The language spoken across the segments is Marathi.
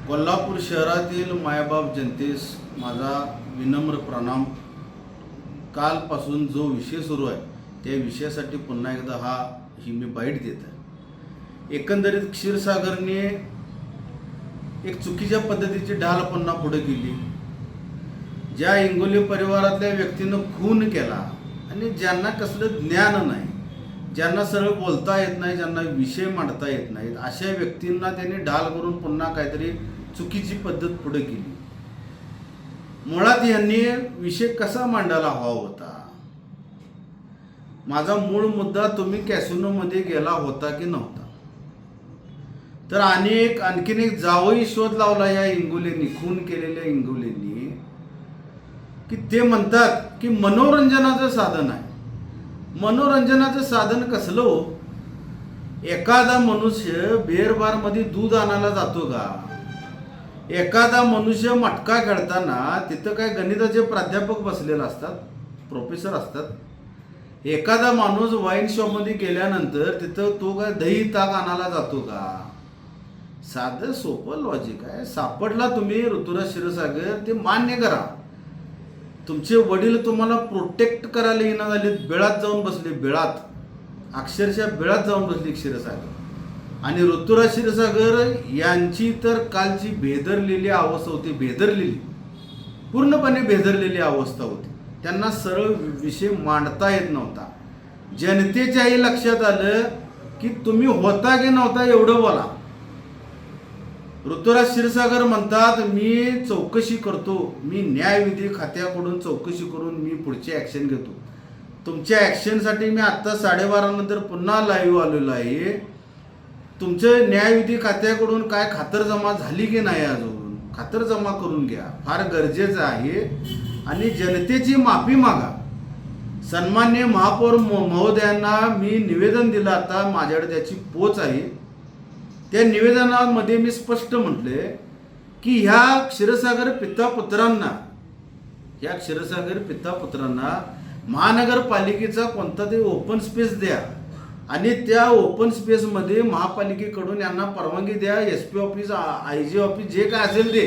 कोल्हापूर शहरातील मायबाप जनतेस माझा विनम्र प्रणाम। कालपासून जो विषय सुरू आहे त्या विषयासाठी पुन्हा एकदा ही मी बाईट देत आहे। एकंदरीत क्षीरसागरने एक चुकीच्या पद्धतीची ढाल पुन्हा पुढे केली। ज्या इंगोले परिवारातल्या व्यक्तीनं खून केला आणि ज्यांना कसलं ज्ञान नाही, ज्यांना सरळ बोलता येत नाही, ज्यांना विषय मांडता येत नाहीत, अशा व्यक्तींना त्यांनी ढाल करून पुन्हा काहीतरी चुकीची पद्धत पुढे केली। मुळात यांनी विषय कसा मांडायला हवा होता? माझा मूळ मुद्दा, तुम्ही कॅसिनोमध्ये गेला होता की नव्हता? तर आणखीन एक जावई शोध लावला या इंगोलेंनी, खून केलेल्या इंगोलेंनी, की ते म्हणतात की मनोरंजनाचं साधन आहे। मनोरंजनाचं साधन कसलं हो? एखादा मनुष्य बिअर बार मध्ये दूध आणायला जातो का? एखादा मनुष्य मटका खेळताना तिथं काय गणिताचे प्राध्यापक बसलेले असतात, प्रोफेसर असतात? एखादा माणूस वाईन शॉपमध्ये गेल्यानंतर तिथं तो काय दही ताक आणायला जातो का? साधं सोपं लॉजिक आहे। सापडला तुम्ही ऋतुराज क्षीरसागर, ते मान्य करा। तुमचे वडील तुम्हाला प्रोटेक्ट करायला येणं झाले, बिळात जाऊन बसले, बिळात, अक्षरशः बिळात जाऊन बसली क्षीरसागर। आणि ऋतुराज क्षीरसागर यांची तर कालची भेदरलेली अवस्था होती, भेदरलेली, पूर्णपणे भेदरलेली अवस्था होती। त्यांना सरळ विषय मांडता येत नव्हता। जनतेच्याही लक्षात आलं की तुम्ही होता की नव्हता एवढं बोला। ऋतुराज क्षीरसागर म्हणतात, मी चौकशी करतो, मी न्यायविधी खात्याकडून चौकशी करून मी पुढची ॲक्शन घेतो। तुमच्या ॲक्शनसाठी मी आत्ता 12:30 नंतर पुन्हा लाईव्ह आलेलो आहे। तुमचं न्यायविधी खात्याकडून काय खातरजमा झाली की नाही अजून? खातरजमा करून घ्या, फार गरजेचं आहे। आणि जनतेची माफी मागा। सन्माननीय महापौर महोदयांना मी निवेदन दिलं, आता माझ्याकडे त्याची पोच आहे। त्या निवेदनामध्ये मी स्पष्ट म्हटले की ह्या क्षीरसागर पितापुत्रांना महानगरपालिकेचा कोणता तरी ओपन स्पेस द्या आणि त्या ओपन स्पेसमध्ये महापालिकेकडून यांना परवानगी द्या। SP ऑफिस, IG ऑफिस, जे काय असेल ते,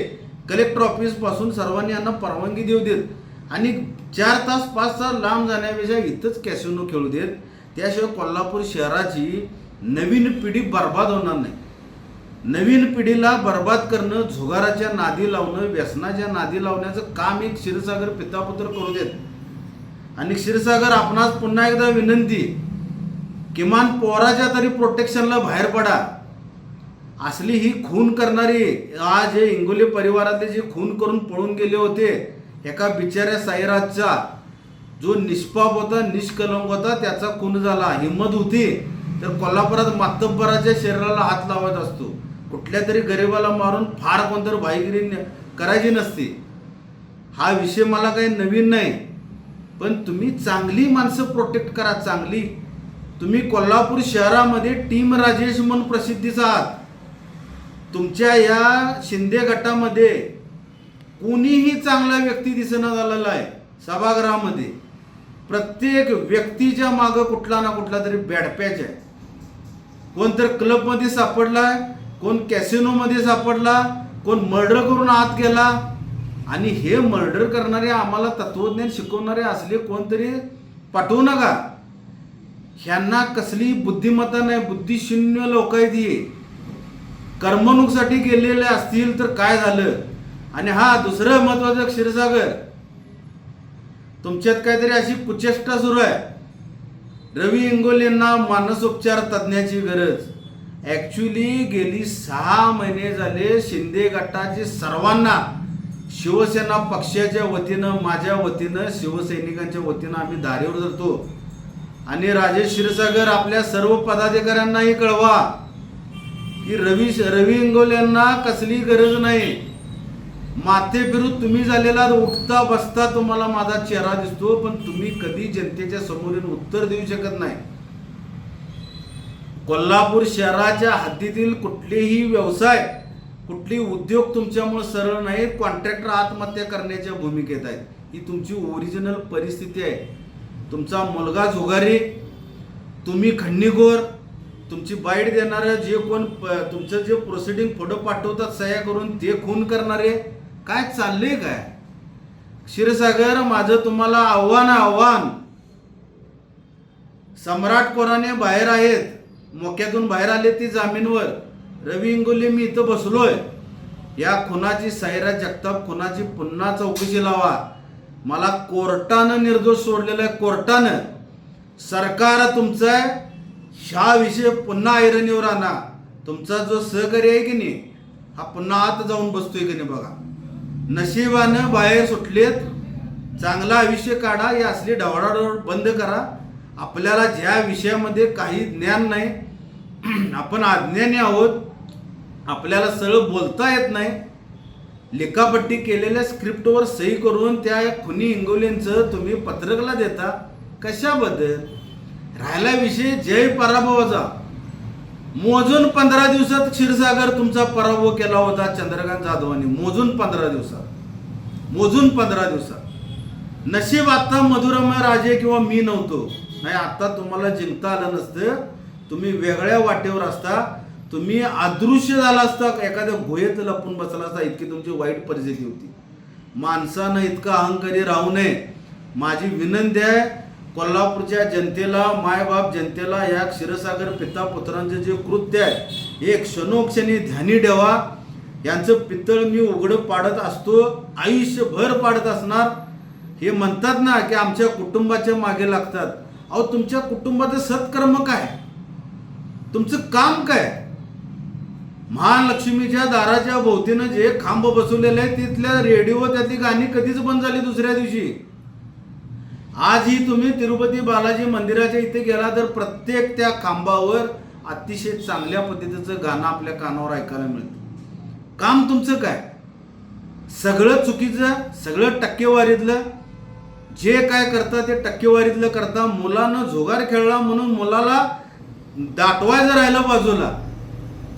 कलेक्टर ऑफिस पासून सर्वांनी यांना परवानगी देऊ देत आणि 4 तास 5 तास लांब जाण्यापेक्षा इथंच कॅसिनो खेळू देत। त्याशिवाय कोल्हापूर शहराची नवीन पिढी बर्बाद होणार नाही। नवीन पिढीला बर्बाद करणं, झुगाराच्या नादी लावणं, व्यसनाच्या नादी लावण्याचं काम एक क्षीरसागर पितापुत्र करू देत। आणि क्षीरसागर, आपणास पुन्हा एकदा विनंती, किमान पोराच्या तरी प्रोटेक्शनला बाहेर पडा। असली ही खून करणारी, आज हे इंगोले परिवारातले जे खून करून पळून गेले होते, एका बिचाऱ्या साईराजचा जो निष्पाप होता, निष्कलंक होता, त्याचा खून झाला। हिंमत होती तर कोल्हापुरात मातब्बराच्या शरीराला हात लावत असतो, कुठल्या तरी गरिबाला मारून फार कोणतरी भाईगिरी करायची नसती। हा विषय मला काही नवीन नाही, पण तुम्ही चांगली माणसं प्रोटेक्ट करा, चांगली। तुम्ही कोल्हापूर शहरामध्ये टीम राजेश म्हणून प्रसिद्धीचा आहात। तुमच्या या शिंदे गटामध्ये कोणीही चांगला व्यक्ती दिसणं झालेला आहे। सभागृहामध्ये प्रत्येक व्यक्तीच्या मागं कुठला ना कुठला तरी बॅडपॅच आहे। कोण तर क्लबमध्ये सापडलाय, कोण कॅसिनोमध्ये सापडला, कोण मर्डर करून आत गेला। आणि हे मर्डर करणारे, आम्हाला तत्वज्ञान शिकवणारे असले कोणतरी पाठवू नका। ह्यांना कसली बुद्धिमत्ता नाही, बुद्धिशून्य लोक आहेत ही। कर्मणूकसाठी गेलेले असतील तर काय झालं? आणि दुसरं महत्वाचं, क्षीरसागर, तुमच्यात काहीतरी अशी कुचेष्टा सुरू आहे। रवी इंगोलेंना मानसोपचार तज्ज्ञाची गरज। ॲक्च्युली गेली 6 महिने झाले शिंदे गटाचे सर्वांना, शिवसेना पक्षाच्या वतीनं, माझ्या वतीनं, शिवसैनिकांच्या वतीनं आम्ही धारेवर धरतो। आणि राजेश क्षीरसागर, आपल्या सर्व पदाधिकाऱ्यांनाही कळवा की रवी इंगोलेंना कसली गरज नाही। माथे फिरून तुम्ही झालेला उठता बसता तुम्हाला माझा चेहरा दिसतो, पण तुम्ही कधी जनतेच्या समोर उत्तर देऊ शकत नाही। कोल्हापूर शहराच्या हद्दीतील कुठलेही व्यवसाय, कुठली उद्योग तुमच्यामुळे सरळ नाहीत, कॉन्ट्रॅक्टर आत्महत्या करण्याच्या भूमिकेत आहेत। ही तुमची ओरिजिनल परिस्थिती आहे। तुमचा मुलगा झुगारी, तुम्ही खंडीखोर, तुमची बाईट देणारे जे कोण तुमचं जे प्रोसिडिंग पुढं पाठवतात सह्या करून ते खून करणारे, काय चाललंय काय? क्षीरसागर, माझं तुम्हाला आव्हान, सम्राट कोराणे बाहेर आहेत, मोक्यातून बाहेर आले ती जामीनवर. रवी इंगोले मी इथं बसलोय. या खुनाची, साईराज जगताप खुनाची पुन्हा चौकशी लावा. मला कोर्टानं निर्दोष सोडलेलं आहे. कोर्टानं. सरकार तुमचं आहे, ह्या विषय पुन्हा ऐरणीवर आणा. तुमचा जो सहकारी आहे की नाही, हा पुन्हा आत जाऊन बसतोय की नाही बघा. नशिबानं बाहेर सुटलेत. चांगला आयुष्य काढा. ही असली ढवळाढवळ बंद करा. आपल्याला ज्या विषयामध्ये काही ज्ञान नाही, आपण अज्ञानी आहोत, आपल्याला सरळ बोलता येत नाही, लिखापट्टी केलेल्या स्क्रिप्टवर सही करून त्या खुनी इंगोलेंचं तुम्ही पत्रकला देता. कशाबद्दल? राहिला विषय जय पराभवाचा. मोजून 15 दिवसात क्षीरसागर तुमचा पराभव केला होता चंद्रकांत जाधवांनी. मोजून 15 दिवसात. नशीब आता मधुरमय राजे किंवा मी नव्हतो. नाही, आता तुम्हाला जिंकता आलं नसतं. तुम्ही वेगळ्या वाटेवर असता. तुम्ही अदृश्य झाला असता, एखाद्या गुहेत लपून बसला असता. इतकी तुमची वाईट परिस्थिती होती. माणसानं इतका अहंकारी राहू नये. माझी विनंती आहे कोल्हापूरच्या जनतेला, मायबाप जनतेला, या क्षीरसागर पिता पुत्रांचं जे कृत्य आहे हे क्षणोक्षणी ध्यानी ठेवा. यांचं पितळ मी उघडं पाडत असतो, आयुष्यभर पाडत असणार. हे म्हणतात ना की आमच्या कुटुंबाच्या मागे लागतात. अहो, तुमच्या कुटुंबाचं सत्कर्म काय? तुमचं काम काय? महालक्ष्मीच्या दाराच्या भोवतीनं जे खांब बसवलेले आहे तिथल्या रेडिओ त्यातली गाणी कधीच बंद झाली दुसऱ्या दिवशी. आजही तुम्ही तिरुपती बालाजी मंदिराच्या इथे गेला तर प्रत्येक त्या खांबावर अतिशय चांगल्या पद्धतीचं गाणं आपल्या कानावर ऐकायला मिळतं. काम तुमचं काय? सगळं चुकीचं, सगळं टक्केवारीतलं. जे काय करता ते टक्केवारीतलं करता. मुलानं जुगार खेळला म्हणून मुलाला दाटवायचं राहिलं बाजूला.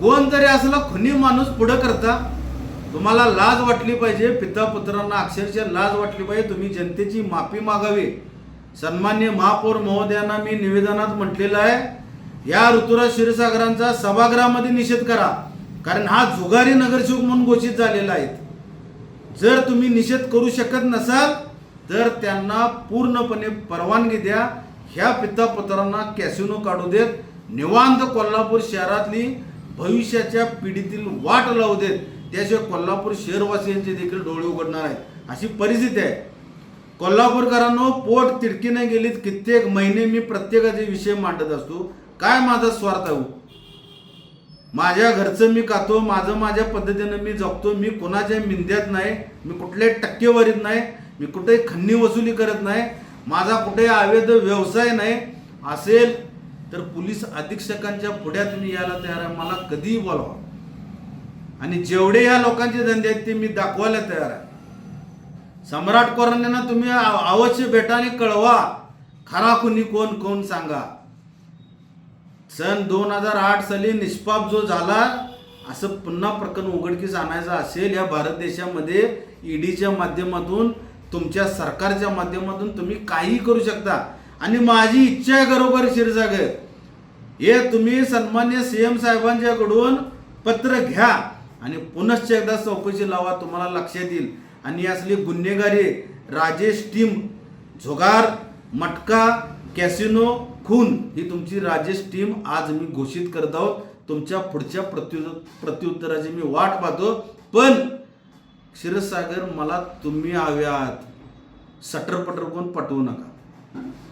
कोणतरी असला खुनी माणूस पुढं करता. तुम्हाला लाज वाटली पाहिजे. पिता पुत्रांना अक्षरशः लाज वाटली पाहिजे. तुम्ही जनतेची माफी मागावी. सन्मान्य महापौर महोदयांना मी निवेदनात म्हटलेलं आहे, या ऋतुराज क्षीरसागरांचा सभागृहामध्ये निषेध करा. कारण हा जुगारी नगरसेवक म्हणून घोषित झालेला आहे. जर तुम्ही निषेध करू शकत नसाल तर त्यांना पूर्णपणे परवानगी द्या. ह्या पिता पुत्रांना कॅसिनो काढू देत. निवांत कोल्हापूर शहरातली भविष्याच्या पिढीतील वाट लावू देत. त्याशिवाय कोल्हापूर शहरवासियांचे देखील डोळे उघडणार आहेत, अशी परिस्थिती आहे. कोल्हापूरकरांनो, पोट तिडकीने गेलीत. कित्येक महिने मी प्रत्येकाचे विषय मांडत असतो. काय माझा स्वार्थ आहे? माझ्या घरचं मी खातो, माझं माझ्या पद्धतीनं मी जगतो. मी कोणाच्या मिंद्यात नाही, मी कुठल्याही टक्केवारीत नाही, मी कुठेही खन्नी वसुली करत नाही, माझा कुठेही अवैध व्यवसाय नाही. असेल तर पोलीस अधीक्षकांच्या पुढ्यात मी यायला तयार आहे. मला कधीही बोलवा. आणि जेवढे या लोकांचे धंदे आहेत ते मी दाखवायला तयार आहे. सम्राट कोराण्यांना तुम्ही अवश्य भेटा आणि कळवा. खरा खुनी कोण सांगा. सन 2008 साली निष्पाप जो झाला, असं पुन्हा प्रकरण उघडकीस आणायचं असेल या भारत देशामध्ये, ईडीच्या माध्यमातून, तुमच्या सरकारच्या माध्यमातून तुम्ही काही करू शकता. आणि माझी इच्छा आहे खरोखर क्षीरसागर, हे तुम्ही सन्मान्य सीएम साहेबांच्याकडून पत्र घ्या आणि पुनश्च एकदा चौकशी लावा. तुम्हाला लक्षात येईल. आणि असली गुन्हेगारी राजेश टीम, जुगार, मटका, कॅसिनो, खून, ही तुमची राजेश टीम आज मी घोषित करत आहोत. तुमच्या पुढच्या प्रत्युत्तराची मी वाट पाहतो. पण क्षीरसागर, मला तुम्ही हव्यात. सटरपटर कोण पटवू नका.